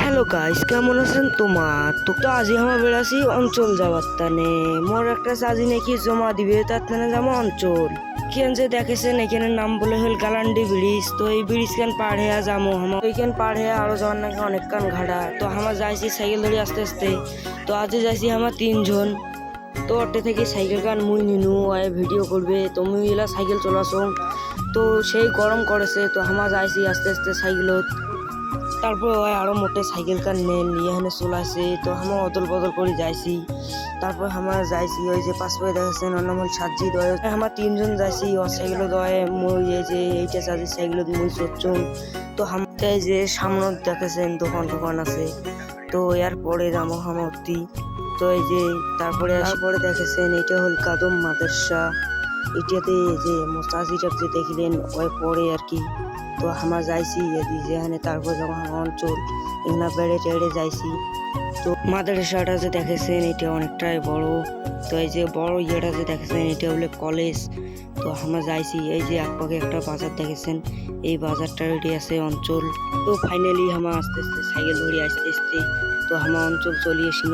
Hello guys, কেমন আছেন? তো আজি আমার বেড়াছি অঞ্চল যাবার তানে মোর একটা চাজি নাকি জমা দিবে, তার তানে যাবো অঞ্চল। কেন যে দেখেছেন এখানে নাম বলে হল গালান্ডি ব্রিজ। তো এই ব্রিজ কেন পার হয়ে যাবো আমার ওইখান পার হয়ে আরো যাওয়ার নাকি অনেক কান ঘাড়া। তো আমার যাইছি সাইকেল ধরে আস্তে আস্তে। তো আজকে যাইছি আমার 3 জন। তো অট্টে থেকে সাইকেল কান মুই নিনু ভিডিও করবে, তো মুই এলা সাইকেল চলাছো। তো সেই গরম করেছে, তো আমার যাইছি আস্তে আস্তে সাইকেলত। তারপর ওই আরো মোটে সাইকেল কান নিয়ে এখানে চলাইছে। তো আমার অদল বদল করে যাইছি। তারপর আমার যাইছি ওই যে পাশে দেখেছেন অন্যমল সাজি দয় আমার 3 জন যাইছি ও সাইকেল দয় মই এই যে এইটা সাজি সাইকেল মই চড়ছুন। তো আমাদের যে সামনে দেখেছেন দোকান টোকান আছে। তো এরপরে যাবো হামতি। তো এই যে তারপরে দেখেছেন এটা হল কাদম মাদ্রাসা। এটাতে যে চাষিটা যে দেখিলেন ওই পরে আর কি। তো আমরা যাইছি যেখানে তারপর যখন অঞ্চল এখানে বেড়ে টেড়ে যাইছি। তো মাদ্রাসাটা যে দেখেছেন এটা অনেকটাই বড়। তো এই যে বড় ইয়েটা যে দেখেছেন এটা হলো কলেজ। তো আমরা যাইছি এই যে একপাকে একটা বাজার দেখেছেন, এই বাজারটা রেডি আছে অঞ্চল। তো ফাইনালি আমরা আস্তে আস্তে সাইকেল ধরে আস্তে আস্তে তো আমরা অঞ্চল চলে এসিল।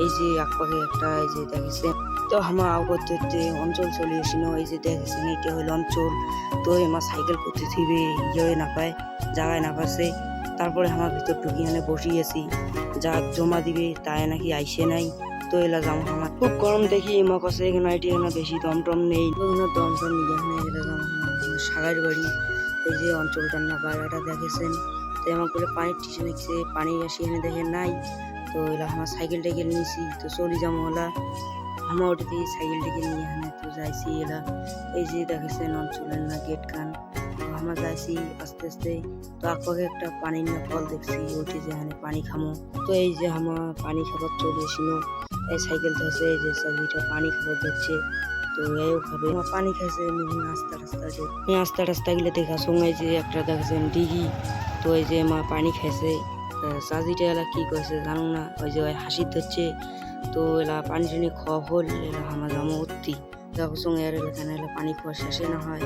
এই যে একপাকে একটা এই যে দেখেছেন। তো আমরা আও করতে করতে অঞ্চল চলে এসিল। এই যে দেখেছেন এটা হলো অঞ্চল। তো আমার সাইকেল করতে থিবে ইয়ে না পায়, জায়গায় না পাচ্ছে। তারপরে আমার ভিতর ঢুকি এখানে বসিয়েছি, যা জমা দিবে তাই নাকি আইসে নাই। তো এলা যাবো আমার খুব গরম দেখি এমা কাছে এখানে এখানে বেশি দমটম নেই। ওখানে দমটম নিয়ে এখানে এলা যাবো আমার সাগার বাড়ি। এই যে অঞ্চলটার না বাইরেটা দেখেছেন। তো এমন করে পানির টিসে নিচ্ছে, পানি আসি এখানে দেখে নাই। তো এলা আমার সাইকেল টাইকেল নিয়েছি, তো চলি যাবো ওলা আমার ওটা দিয়ে সাইকেলটাকে নিয়ে এখানে তো যাইছি এলা। এই যে দেখেছেন অঞ্চলের না গেট কান। তো আমরা যাইছি আস্তে আস্তে। তো আগে একটা পানির না ফল দেখছি, ওটি যেখানে পানি খামো। তো এই যে আমার পানি খাবার চলে এসিল। এই সাইকেল ধরছে, এই যে সাইকেলটা পানি খাবার দিচ্ছে। তো এও খাবে আমার পানি খাইছে আস্তা রাস্তা গেলে দেখা সঙ্গে যে একটা দেখেছেন ডিগি। তো এই যে মা পানি খাইছে। সাজিটা এলা কি করেছে জানো না, ওই যে হাসি ধরছে। তো এলা পানি টানি খাওয়া হল, এলা আমার জামা উঠতি যার সঙ্গে আর এখানে এলা পানি খাওয়া শেষে না হয়।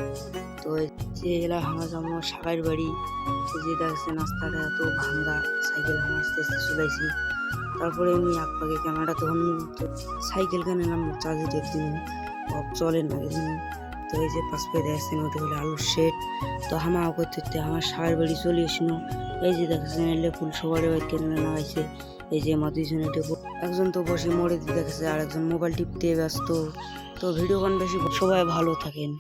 তো যে এলা আমার জামা সাগার বাড়ি। এই যে দেখছে রাস্তাটা এত ভাঙ্গা, সাইকেল আমার আস্তে আস্তে চলাইছি। তারপরে আমি একপাকে ক্যামেরা ধরুন। তো সাইকেল কেন এলাম চার্জে একদিন চলে না একদিন। তো এই যে পাশে দেখছেন ওটা হলো আলুর শেড। তো আমার করতে আমার সাগার বাড়ি চলে এসিল। এই যে দেখছেন এলে ফুল সবার কেন না হয়েছে। এই যে আমার 2 জনে একজন তো বসে মরে দেখেছে আর একজন মোবাইল টিপতে ব্যস্ত। তো ভিডিও গান বেশি সবাই ভালো থাকেন।